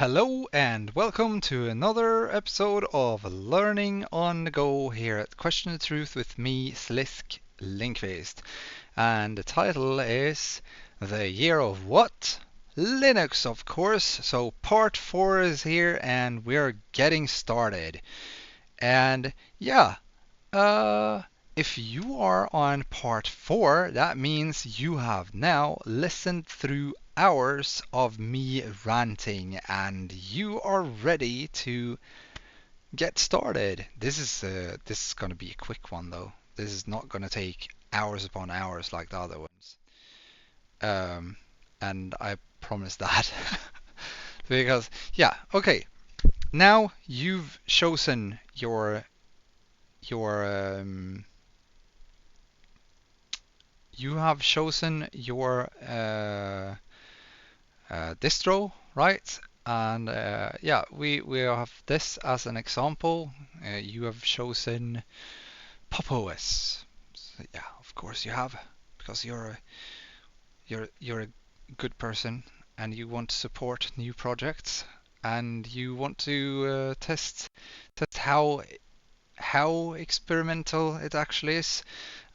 Hello and welcome to another episode of Learning on the Go here at Question the Truth with me, Slisk Lindqvist. And the title is The Year of What? Linux, of course. So part 4 is here and we're getting started. And yeah, if you are on part 4, that means you have now listened through hours of me ranting and you are ready to get started. This is going to be a quick one though. This is not going to take hours upon hours like the other ones. Um, and I promise that. Because yeah, okay. Now you've chosen your you have chosen your distro, right? And yeah, we have this as an example. You have chosen Pop OS. So, yeah, of course you have, because you're a good person and you want to support new projects and you want to test how experimental it actually is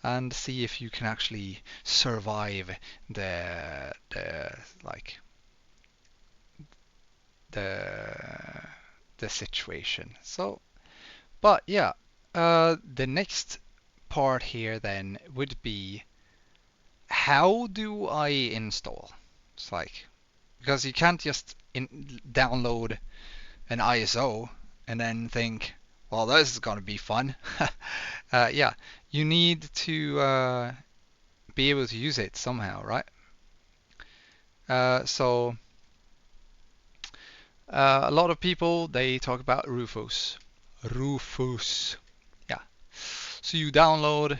and see if you can actually survive the like the the situation. So, but yeah, the next part here then would be how do I install? It's like because you can't just download an ISO and then think, well, this is gonna be fun. Yeah, you need to be able to use it somehow, right? So a lot of people they talk about Rufus. Rufus. Yeah. So you download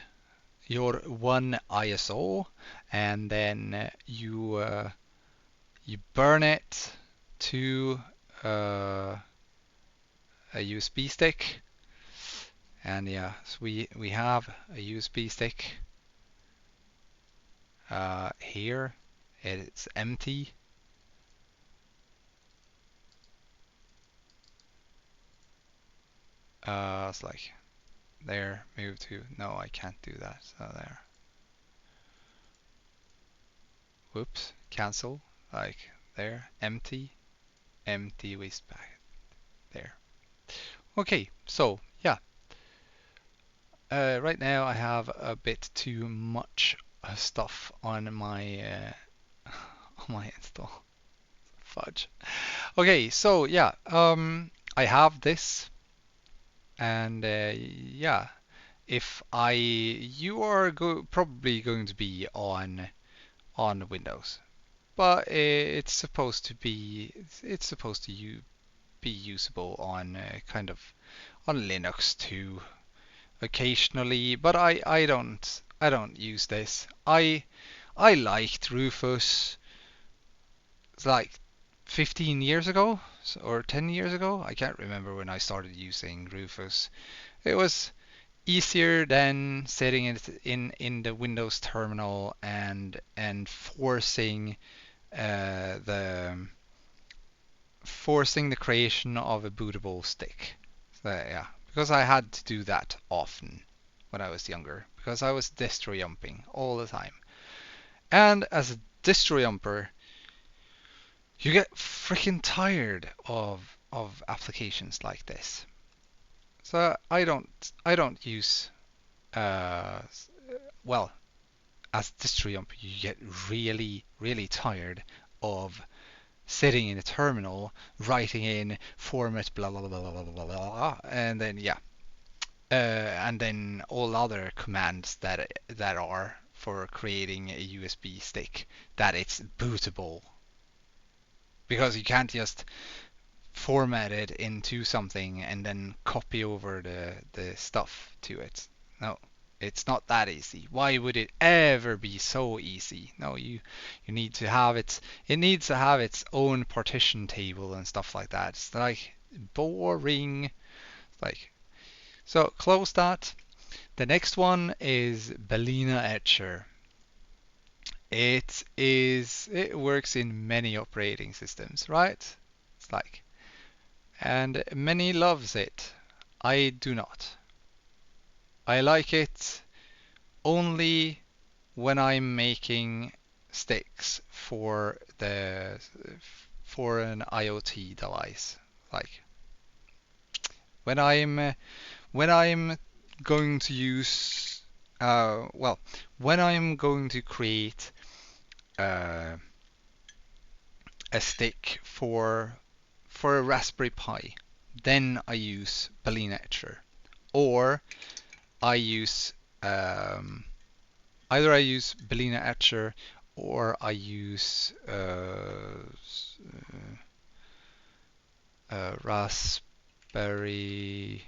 your one ISO and then you burn it to uh, a USB stick. And yeah, so we have a USB stick here. It's empty. It's like there, move to, no, I can't do that. So there, whoops, cancel, like there, empty, empty waste bag, there. Okay, so yeah, right now I have a bit too much stuff on my on my install. Fudge. Okay, so yeah, I have this, and yeah, if I you are probably going to be on Windows, but it's supposed to be it's supposed to be usable on kind of on Linux too occasionally, but I don't use this. I liked Rufus like 15 years ago or 10 years ago. I can't remember when I started using Rufus. It was easier than setting it in the Windows terminal and the forcing the creation of a bootable stick. So, yeah, because I had to do that often when I was younger because I was distro jumping all the time. And as a distro jumper, you get freaking tired of applications like this. So I don't use uh well, as distro jumper you get really tired of sitting in a terminal writing in format blah blah blah blah blah blah and then yeah and then all other commands that are for creating a USB stick that it's bootable because you can't just format it into something and then copy over the stuff to it. No, it's not that easy. Why would it ever be so easy? No, you need to have it. It needs to have its own partition table and stuff like that. It's like boring. Like so, close that. The next one is Belina Etcher. It works in many operating systems, right? It's like, and many loves it. I do not. I like it only when I'm making sticks for an IoT device. Like when I'm going to use well, when I'm going to create uh, a stick for a Raspberry Pi, then I use Balena Etcher, or I use um, either I use Balena Etcher or I use Raspberry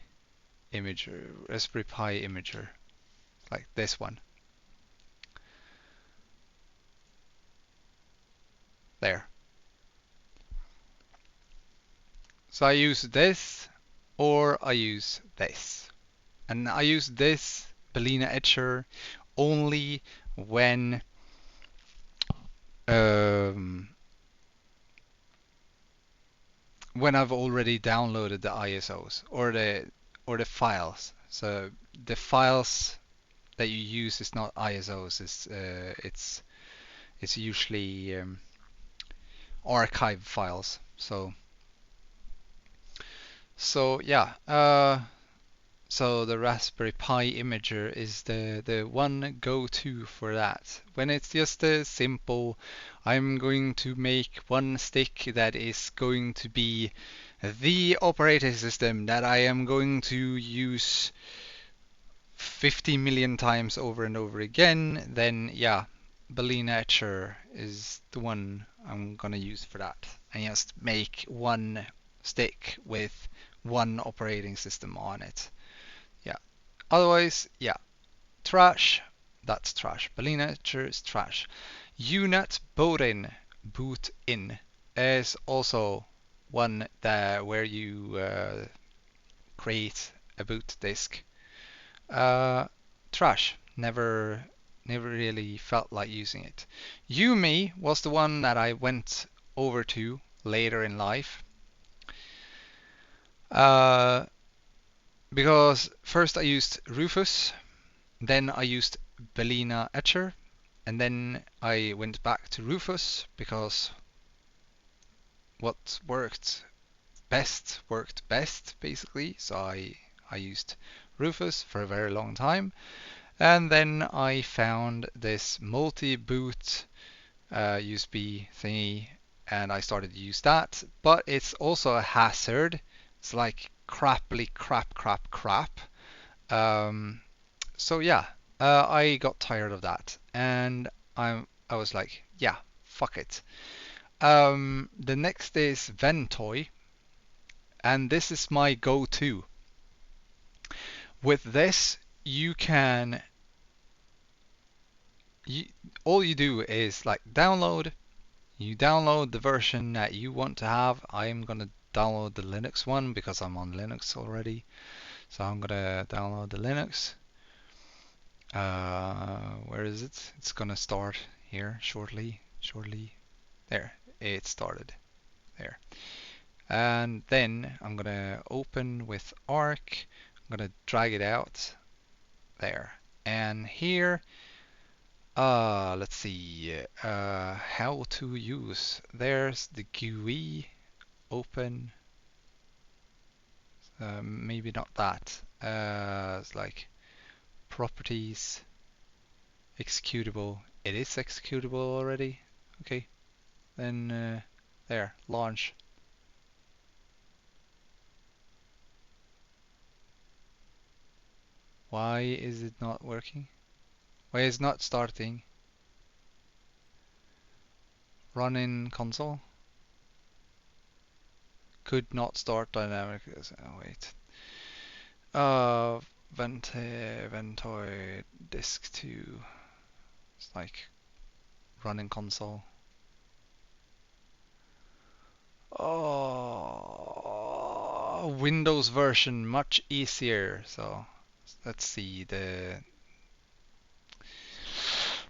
Imager, Raspberry Pi Imager, like this one. There. So I use this or I use this. And I use this Balena Etcher only when um, when I've already downloaded the ISOs or the files. So the files that you use is not ISOs. It's usually archive files. So yeah. So the Raspberry Pi Imager is the one go-to for that. When it's just a simple, I'm going to make one stick that is going to be the operating system that I am going to use 50 million times over and over again, then yeah, Balena Etcher is the one I'm gonna use for that. And just make one stick with one operating system on it. Yeah. Otherwise, yeah, trash. That's trash. Balena Etcher is trash. UNet boot in is also one that where you create a boot disk. Trash. Never really felt like using it. Yumi was the one that I went over to later in life. Uh, because first I used Rufus, then I used Balena Etcher, and then I went back to Rufus because what worked best basically. So I used Rufus for a very long time. And then I found this multi-boot USB thingy and I started to use that. But it's also a hazard. It's like crapply crap. So yeah, I got tired of that and I was like, yeah, fuck it. The next is Ventoy, and this is my go-to. With this, you, all you do is like you download the version that you want to have. I'm gonna download the Linux one because I'm on Linux already. So I'm gonna download the Linux. Where is it? It's gonna start here shortly. There, it started. There. And then I'm gonna open with Arc. I'm gonna drag it out. There. And here, let's see, how to use. There's the GUI, open, maybe not that. It's like properties, executable. It is executable already. Okay, then there, launch. Why is it not working? Why is it not starting? Run in console. Could not start dynamic. Oh, wait. Ventoy disk 2. It's like running console. Oh, Windows version much easier. So let's see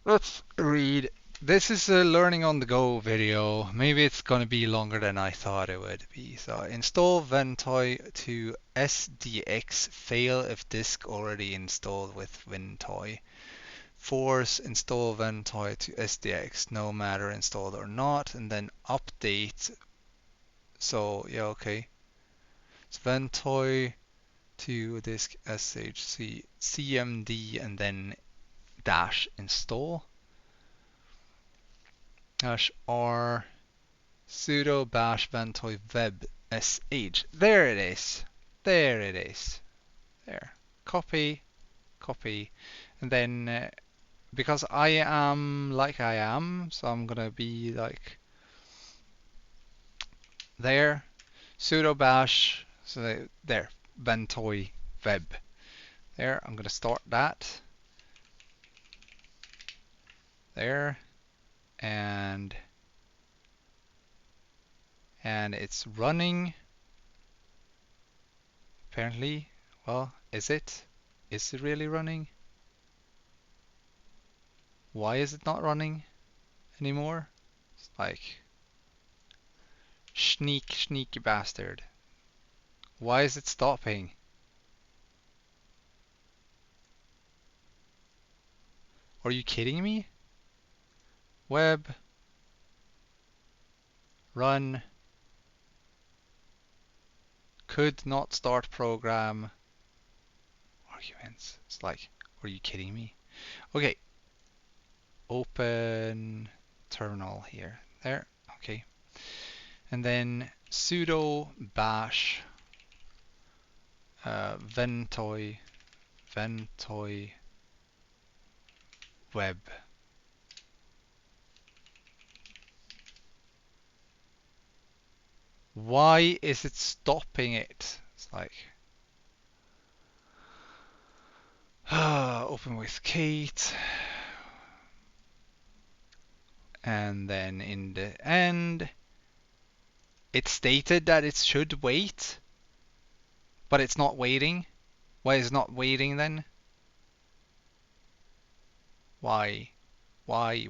let's read this is a learning on the go video. Maybe it's gonna be longer than I thought it would be. So install Ventoy to SDX, fail if disk already installed with Ventoy. Force install Ventoy to SDX, no matter installed or not, and then update. So yeah, okay. So Ventoy to disk SHC CMD and then dash install. Dash R sudo bash ventoy web sh. There it is. There it is. There. Copy, copy, and then because I am like I am, so I'm gonna be like there. Sudo bash. So there. Ventoy web. There. I'm gonna start that. There. And it's running. Apparently. Well, is it? Is it really running? Why is it not running anymore? It's like, sneaky bastard. Why is it stopping? Are you kidding me? Web, run, could not start program, arguments. It's like, are you kidding me? Okay, open terminal here. There, okay. And then sudo bash ventoy web. Why is it stopping it? It's like, open with Kate. And then in the end, it stated that it should wait, but it's not waiting. Why is it not waiting then? Why? Why?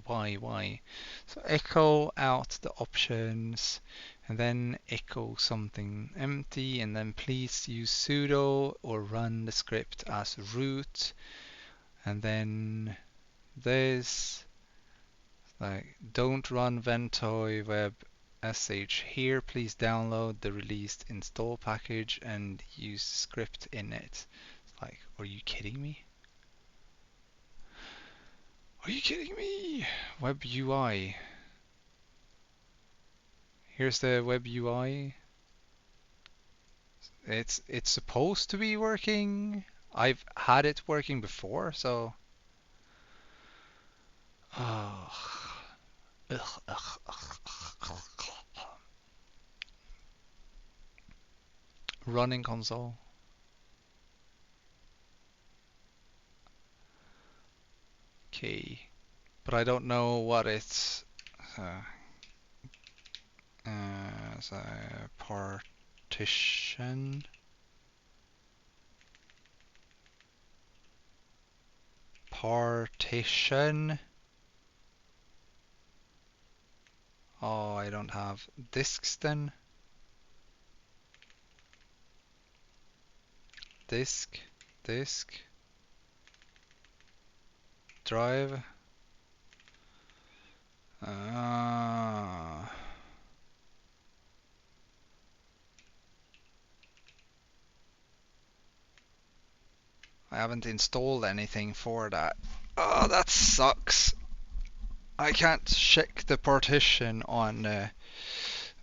So echo out the options and then echo something empty and then please use sudo or run the script as root and then this like don't run ventoy web sh here, please download the released install package and use script in it. It's like, are you kidding me? Are you kidding me? Web UI. Here's the web UI. It's supposed to be working. I've had it working before, so. Oh. Running console. Okay, but I don't know what it's. As a partition. Partition. Oh, I don't have disks then. Disk. Drive. I haven't installed anything for that. Oh, that sucks. I can't check the partition on.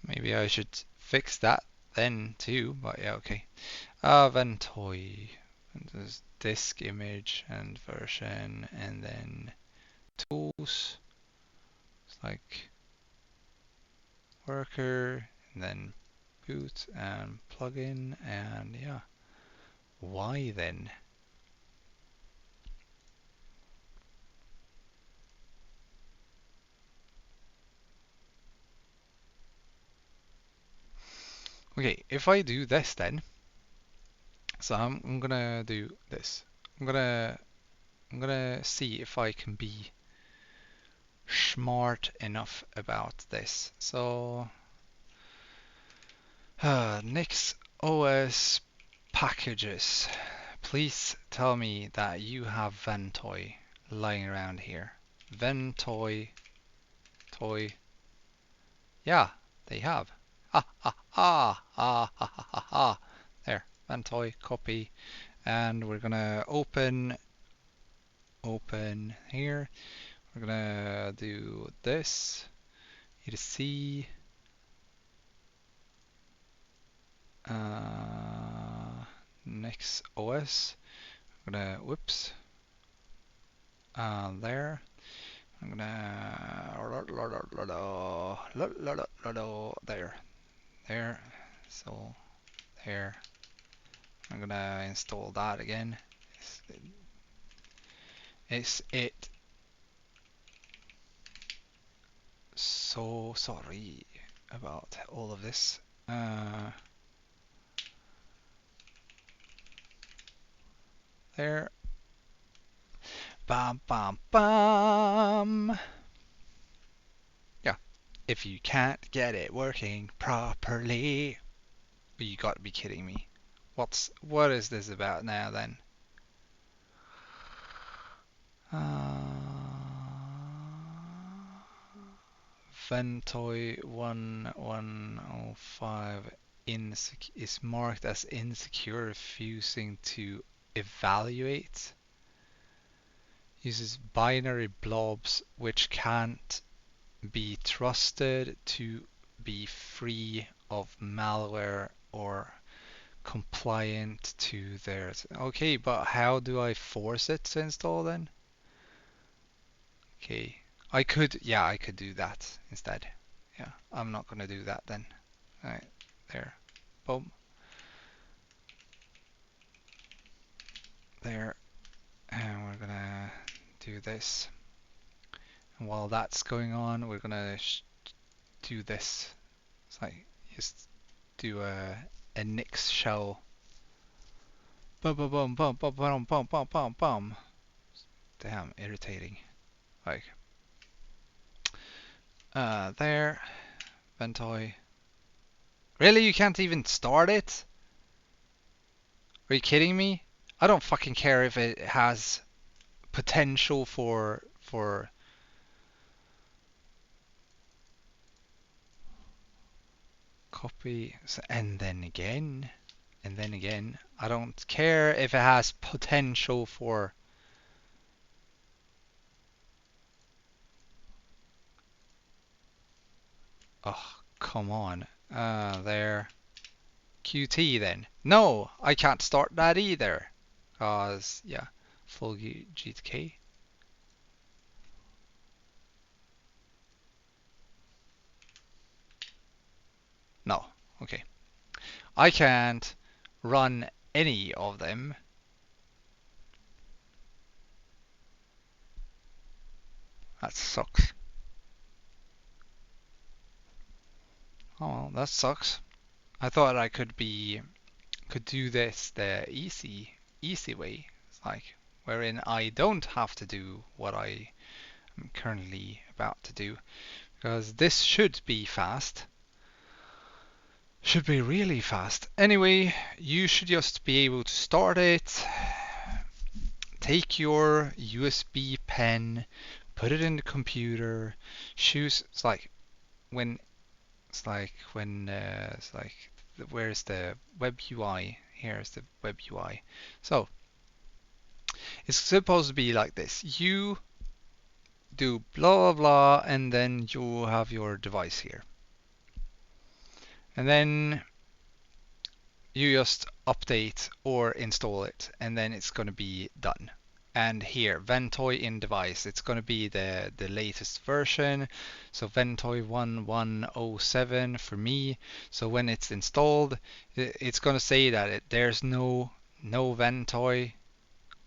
Maybe I should fix that then too. But yeah, okay. Ventoy. And there's disk image and version, and then tools. It's like worker, and then boot and plugin, and yeah. Why then? Okay, if I do this then, so I'm gonna do this. I'm gonna see if I can be smart enough about this. So Nix OS packages. Please tell me that you have Ventoy lying around here. Ventoy toy. Yeah, they have. Ha ha ha ha ha ha ha ha. There, Ventoy copy, and we're gonna open here. We're gonna do this. etc. Next OS. I'm gonna whoops. There. I'm gonna there. So there. I'm gonna install that again. Is it so sorry about all of this. There. Bam bam bam. Yeah. If you can't get it working properly, you got to be kidding me. What is this about now then? Ventoy 1105 is marked as insecure, refusing to evaluate. Uses binary blobs which can't be trusted to be free of malware or compliant to theirs. Okay, but how do I force it to install then? Okay, I could do that instead. Yeah, I'm not gonna do that then. Alright, there, boom, there, and we're gonna do this. And while that's going on, we're gonna do this. It's like just do a Nix shell. Boom, boom, boom, boom, boom, boom, boom, boom, boom, boom. Damn, irritating. Like, there, Ventoy. Really, you can't even start it? Are you kidding me? I don't fucking care if it has potential for copy and then again. I don't care if it has potential for oh, come on. There. QT then. No, I can't start that either. Cause yeah, full GTK. No, okay. I can't run any of them. That sucks. Oh, well, that sucks. I thought I could do this the easy way. It's like wherein I don't have to do what I am currently about to do. Because this should be fast. Should be really fast. Anyway, you should just be able to start it. Take your USB pen, put it in the computer, choose. When where's the web UI? Here's the web UI. So it's supposed to be like this. You do blah blah blah, and then you have your device here, and then you just update or install it, and then it's going to be done. And here, Ventoy in device, it's going to be the latest version. So Ventoy 1107 for me. So when it's installed, it's going to say that there's no Ventoy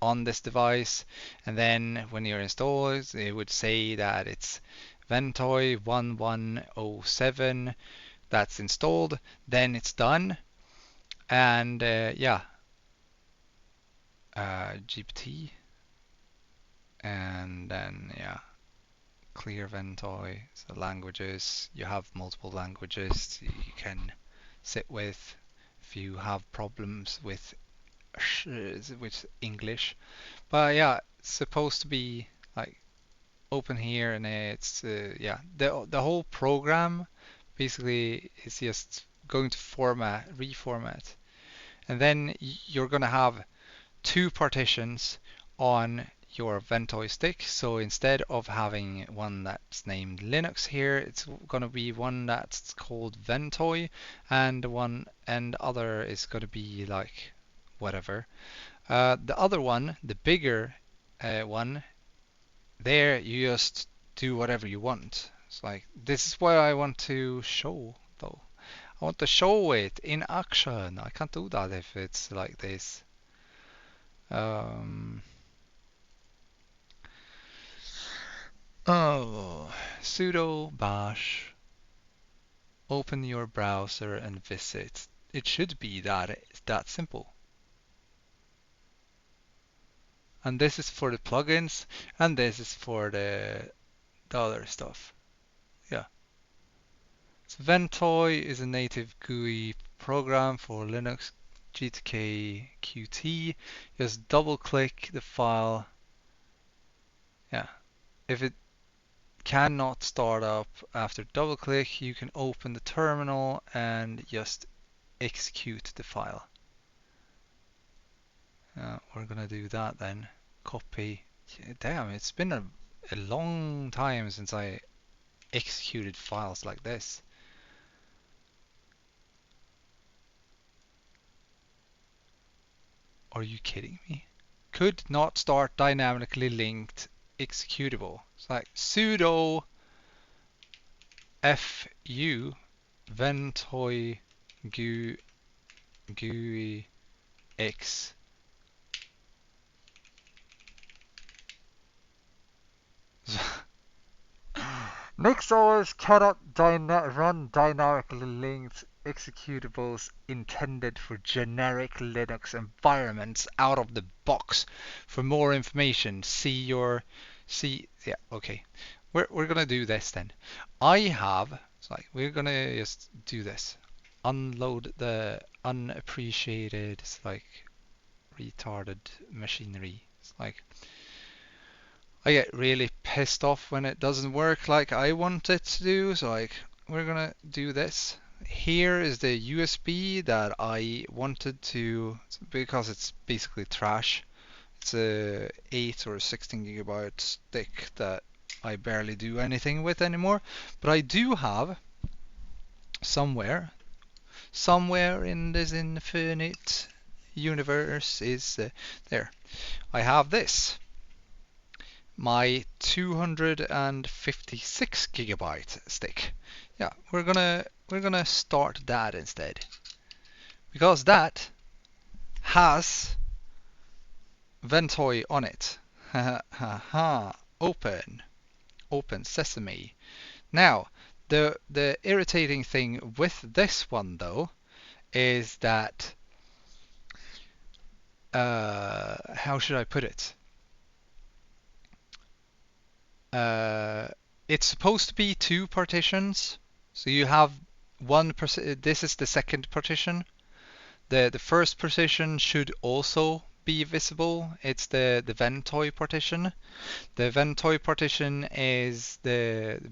on this device. And then when you're installed, it would say that it's Ventoy 1107 that's installed. Then it's done. And yeah, GPT. And then yeah, clear Ventoy. So languages, you have multiple languages you can sit with if you have problems with English. But yeah, it's supposed to be like open here, and it's yeah, the whole program basically is just going to reformat, and then you're gonna have two partitions on your Ventoy stick. So instead of having one that's named Linux here, it's going to be one that's called Ventoy, and other is going to be like whatever. The other one, the bigger one, there you just do whatever you want. It's like this is what I want to show though. I want to show it in action. I can't do that if it's like this. Um, oh, sudo bash, open your browser and visit. It should be that simple. And this is for the plugins, and this is for the other stuff. Yeah. So Ventoy is a native GUI program for Linux GTK Qt. Just double click the file. Yeah. If it cannot start up after double click, you can open the terminal and just execute the file. We're gonna do that then. Copy. Damn, it's been a long time since I executed files like this. Are you kidding me? Could not start dynamically linked executable. It's like sudo fu ventoy GUI x. NixOS cannot run dynamically linked executables intended for generic Linux environments out of the box. For more information, yeah, okay. We're gonna do this then. It's like we're gonna just do this. Unload the unappreciated, it's like retarded machinery. It's like I get really pissed off when it doesn't work like I want it to do. So like we're gonna do this. Here is the USB that I wanted to, because it's basically trash. It's a 8 or 16 gigabyte stick that I barely do anything with anymore. But I do have somewhere in this infinite universe is there. I have this. My 256 gigabyte stick. Yeah, we're gonna start that instead, because that has Ventoy on it. Ha ha ha. Open sesame. Now, the irritating thing with this one though is that how should I put it? It's supposed to be two partitions. So you have this is the second partition. The first partition should also be visible. It's the Ventoy partition. The Ventoy partition is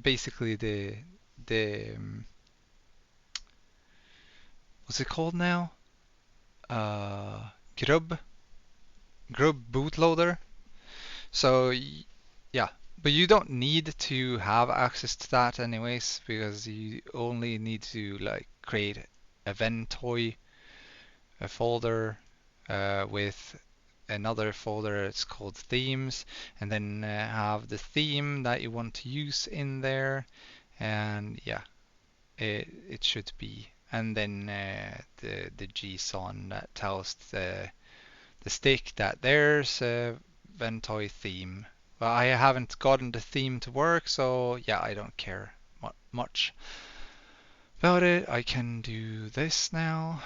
basically the what's it called now? Grub bootloader. So yeah, but you don't need to have access to that anyways, because you only need to like create a Ventoy a folder with another folder. It's called themes, and then have the theme that you want to use in there, and yeah, it should be. And then the JSON that tells the stick that there's a Ventoy theme. Well, I haven't gotten the theme to work, so yeah, I don't care much about it. I can do this now.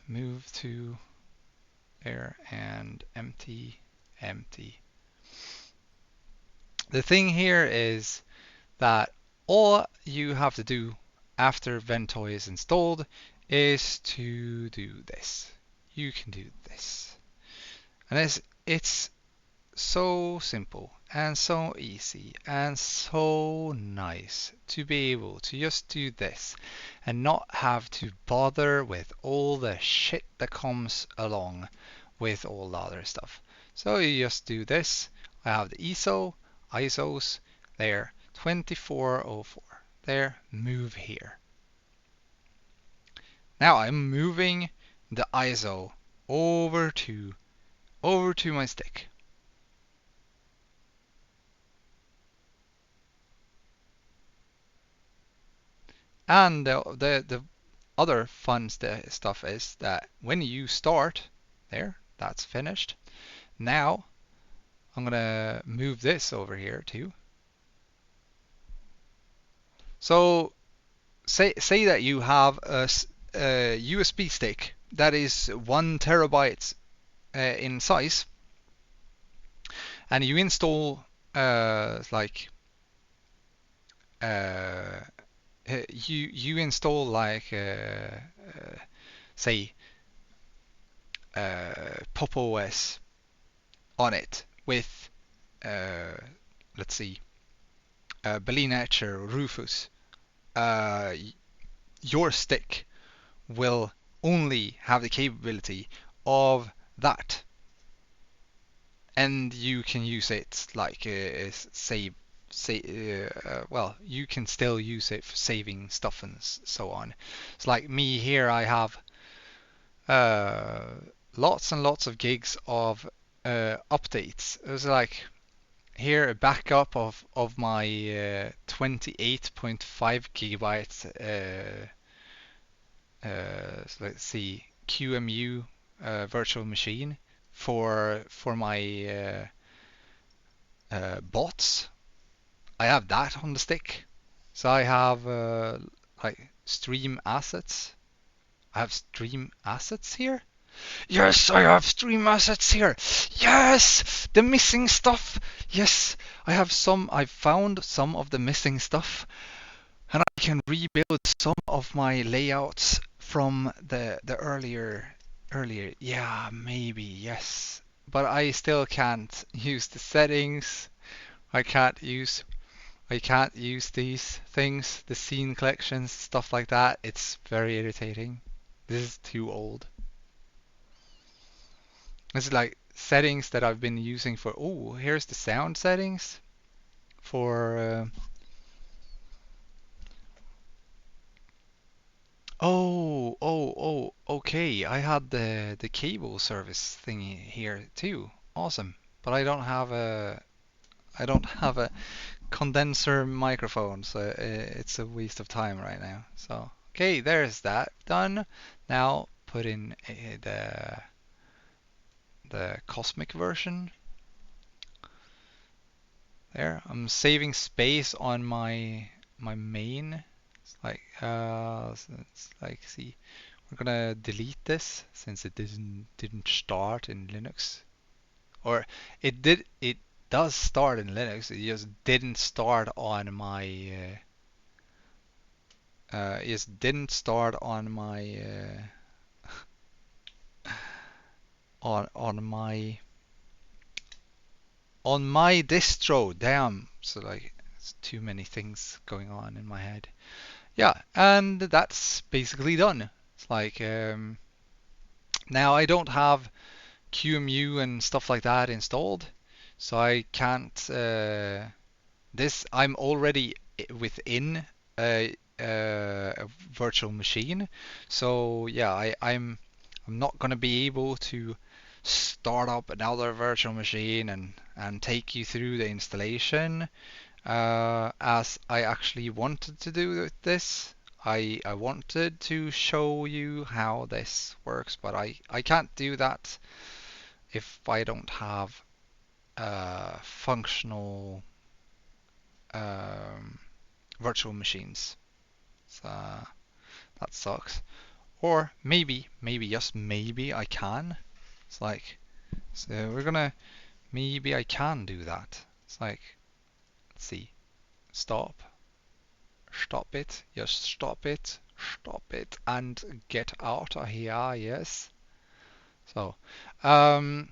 Move to there and empty. The thing here is that all you have to do after Ventoy is installed is to do this. You can do this. And it's so simple and so easy and so nice to be able to just do this and not have to bother with all the shit that comes along with all the other stuff. So you just do this. I have the ISOs there, 2404 there, move here. Now I'm moving the ISO over to my stick. And the other fun stuff is that when you start, there, that's finished. Now I'm gonna move this over here too. So say that you have a USB stick that is 1 TB in size, and you install like uh, you install like say Pop! OS on it with let's see Berlin Etcher or Rufus. Uh, your stick will only have the capability of that, and you can use it like well, you can still use it for saving stuff and so on. It's like me here, I have uh, lots and lots of gigs of updates. It was like here a backup of my 28.5 GB so let's see, QMU virtual machine for my bots. I have that on the stick. So I have like stream assets. I have stream assets here. Yes, I have stream assets here. Yes, the missing stuff. Yes, I found some of the missing stuff, and I can rebuild some of my layouts from the earlier. Yeah, maybe yes, but I still can't use the settings. I can't use I can't use these things, the scene collections, stuff like that. It's very irritating. This is too old. This is like settings that I've been using for. Oh, here's the sound settings for. Okay. I had the cable service thingy here too. Awesome. But I don't have a condenser microphone, so it's a waste of time right now. So okay, there's that done. Now put in the cosmic version. There, I'm saving space on my main. It's like see, we're gonna delete this since it didn't start in Linux, or it does start in Linux. It just didn't start on my it just didn't start on my on my distro. Damn. So like it's too many things going on in my head. Yeah, and that's basically done. It's like now I don't have QMU and stuff like that installed, so I can't this I'm already within a virtual machine. So yeah, I'm not gonna be able to start up another virtual machine and take you through the installation as I actually wanted to do this. I wanted to show you how this works, but I can't do that if I don't have functional um, virtual machines. So that sucks. Or maybe just maybe I can. It's like, so maybe I can do that. It's like, let's see. stop, stop it, just stop it, and get out of here, yes. So, um,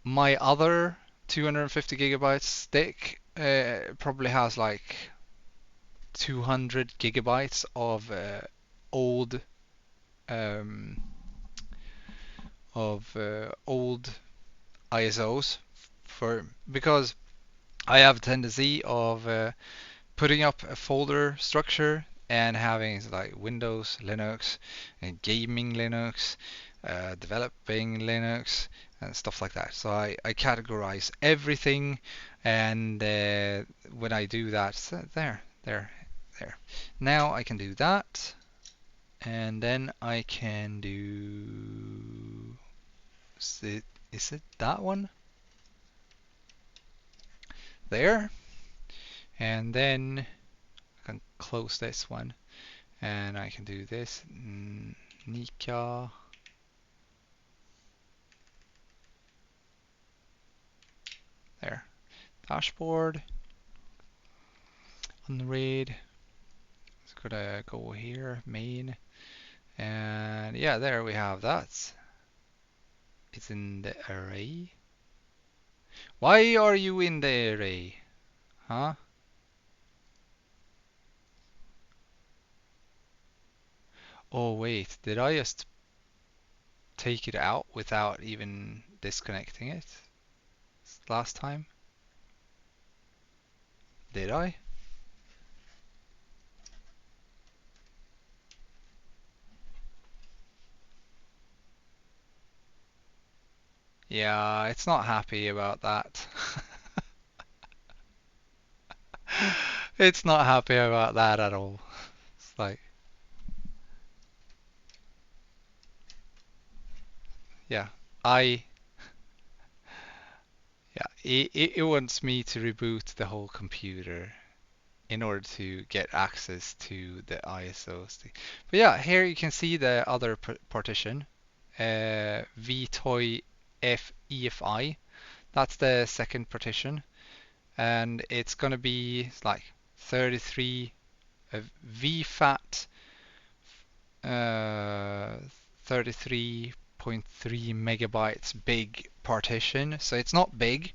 my other 250 gigabyte stick probably has like 200 gigabytes of old um, old ISOs for because I have a tendency of putting up a folder structure and having like Windows, Linux, and gaming Linux, developing Linux, and stuff like that. So I categorize everything, and when I do that, so there. Now I can do that, and then I can do. Is it that one? There. And then I can close this one. And I can do this. Nika. There. Dashboard. Unread. It's gonna go here. Main. And yeah, there we have that. It's in the array. Why are you in the array? Huh? Oh wait, did I just take it out without even disconnecting it last time? Did I? Yeah, it's not happy about that. It's not happy about that at all. It's like, yeah, I, yeah, it wants me to reboot the whole computer in order to get access to the ISOs. But yeah, here you can see the other partition, vtoy EFI. That's the second partition, and it's gonna be like 33 VFAT 33.3 megabytes big partition, so it's not big.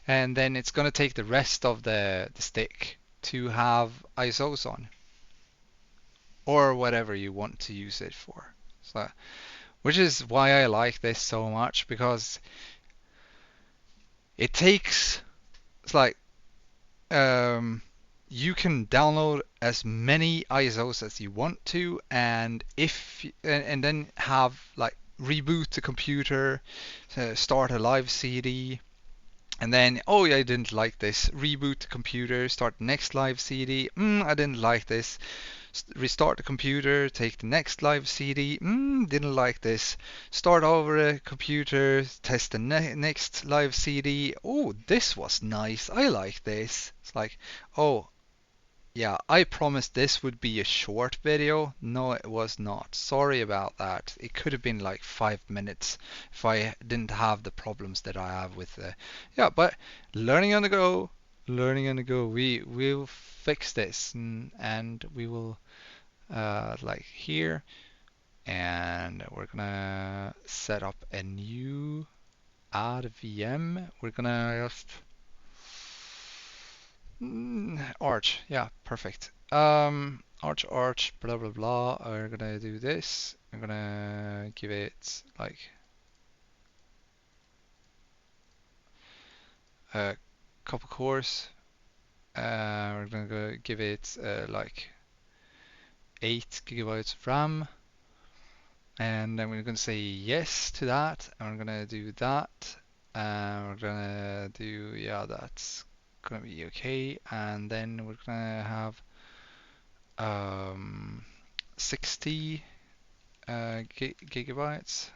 And then it's going to take the rest of the stick to have ISOs on, or whatever you want to use it for. So, which is why I like this so much, because it takes, it's like, um, you can download as many ISOs as you want to, and and then have like reboot the computer, start a live CD, and then oh yeah, I didn't like this. Reboot the computer, start the next live CD. I didn't like this. Restart the computer, take the next live CD. Didn't like this. Start over a computer, test the next live CD. Oh, this was nice. I like this. It's like, oh, yeah, I promised this would be a short video. No, it was not. Sorry about that. It could have been like 5 minutes if I didn't have the problems that I have with the. Yeah, but learning on the go, learning on the go. We will fix this, and we will like here, and we're gonna set up a new add VM. We're gonna just Arch, yeah, perfect. Arch, blah blah blah. We're gonna do this. I'm gonna give it like a couple cores. We're gonna give it like 8 gigabytes of RAM, and then we're gonna say yes to that. And we're gonna do that. And we're gonna do yeah, that's gonna be okay. And then we're gonna have 60 gigabytes,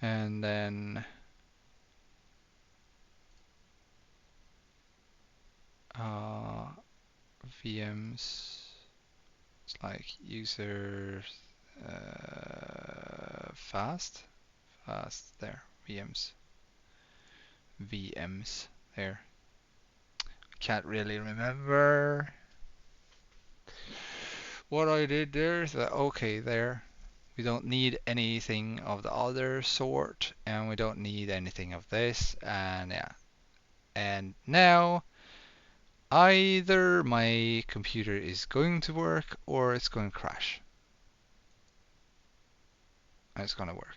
and then uh, VMs. It's like user fast there VMs there. Can't really remember what I did there. So, okay, there. We don't need anything of the other sort, and we don't need anything of this, and yeah. And now either my computer is going to work or it's going to crash. And it's gonna work.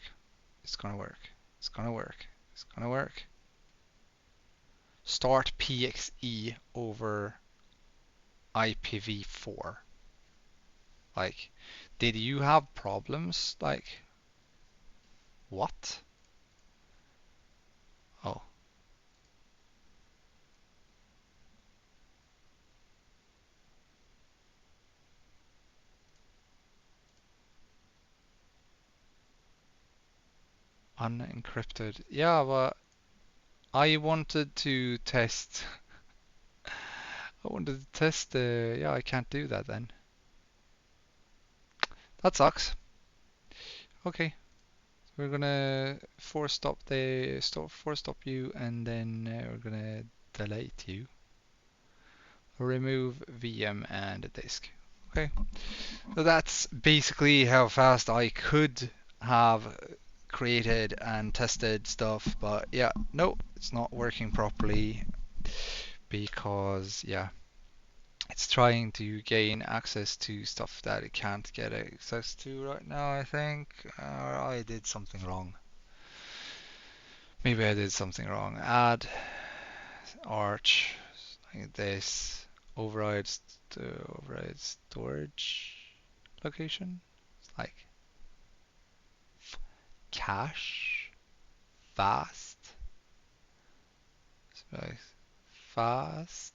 It's gonna work. It's gonna work. It's gonna work. Start PXE over IPv4. Like, did you have problems? Like, what? Oh, unencrypted. Yeah, but I wanted to test. I wanted to test the. Yeah, I can't do that then. That sucks. Okay, we're gonna force stop you, and then we're gonna delete you. Remove VM and disk. Okay, so that's basically how fast I could have created and tested stuff, but yeah, no, it's not working properly because yeah, it's trying to gain access to stuff that it can't get access to right now, I think. I did something wrong. Maybe I did something wrong. Add arch like this. Override override storage location. It's like cache fast. So fast.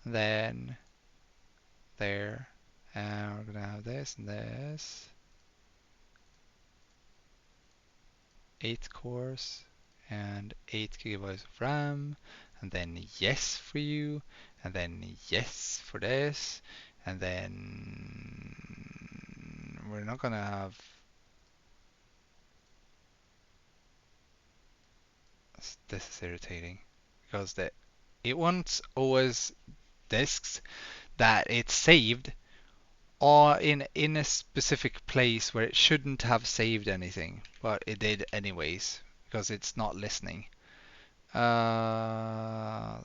Then there. And we're gonna have this and this. 8 cores and 8 gigabytes of RAM, and then yes for you, and then yes for this, and then we're not gonna have. This is irritating because it wants always disks that it's saved or in a specific place where it shouldn't have saved anything, but it did anyways because it's not listening. Yeah,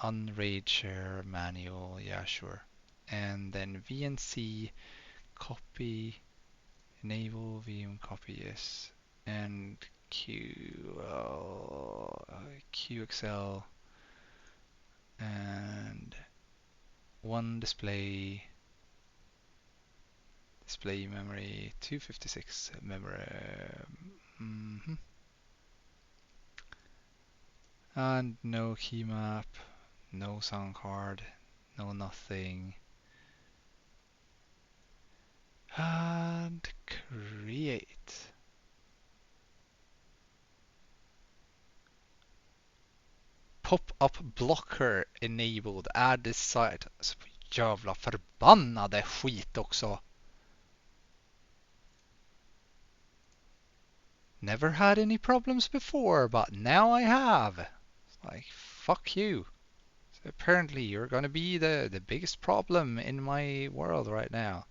unraid share manual, yeah, sure. And then VNC copy, enable VM copy, yes. And QXL and one display memory, 256 memory. Mhm. And no key map, no sound card, no nothing. And create. Pop-up blocker enabled. Add this site. Alltså, jävla förbannade skit också. Never had any problems before, but now I have. It's like, fuck you. So apparently you're gonna be the biggest problem in my world right now.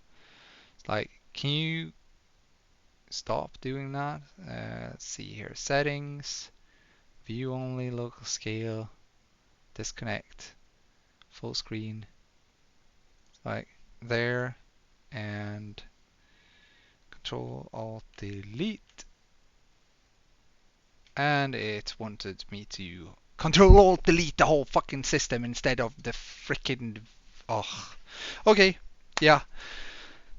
It's like, can you stop doing that? Let's see here. Settings. View only, local scale. Disconnect. Full screen. Like there. And Control Alt Delete. And it wanted me to Control Alt Delete the whole fucking system instead of the freaking. Oh. Okay. Yeah.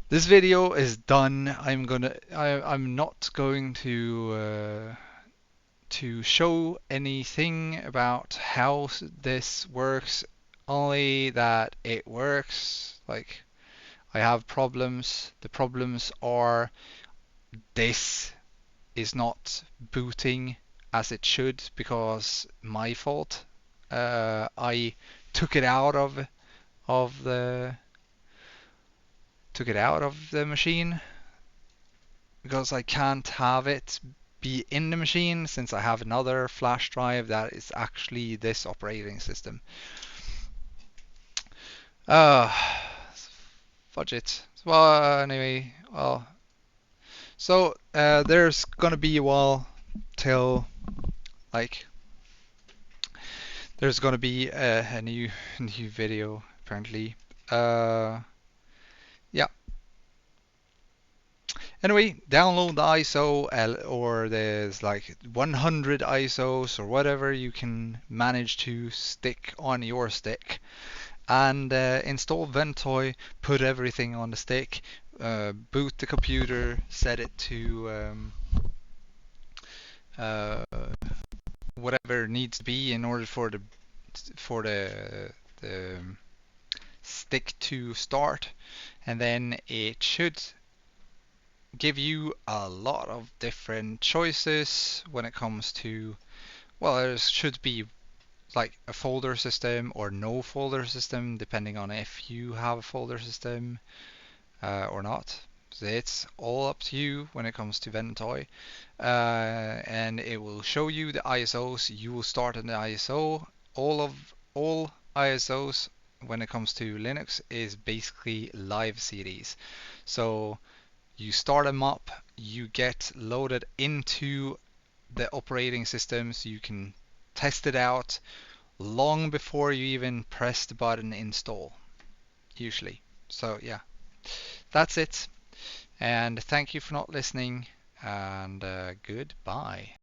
This video is done. I'm not going to show anything about how this works, only that it works. Like, I have problems. The problems are this is not booting as it should because my fault. I took it out of the machine because I can't have it be in the machine since I have another flash drive that is actually this operating system. Uh, Fudge it. Well, anyway, well, so there's gonna be a while till like there's gonna be a new video apparently. Uh, yeah. Anyway, download the ISO or there's like 100 ISOs or whatever you can manage to stick on your stick, and install Ventoy, put everything on the stick, boot the computer, set it to uh, whatever needs to be in order for the stick to start, and then it should give you a lot of different choices when it comes to, well, there should be like a folder system or no folder system, depending on if you have a folder system or not. So it's all up to you when it comes to Ventoy. And it will show you the ISOs. You will start in the ISO. All ISOs when it comes to Linux is basically live CDs. So you start them up, you get loaded into the operating system so you can test it out long before you even press the button install, usually. So yeah, that's it. And thank you for not listening, and goodbye.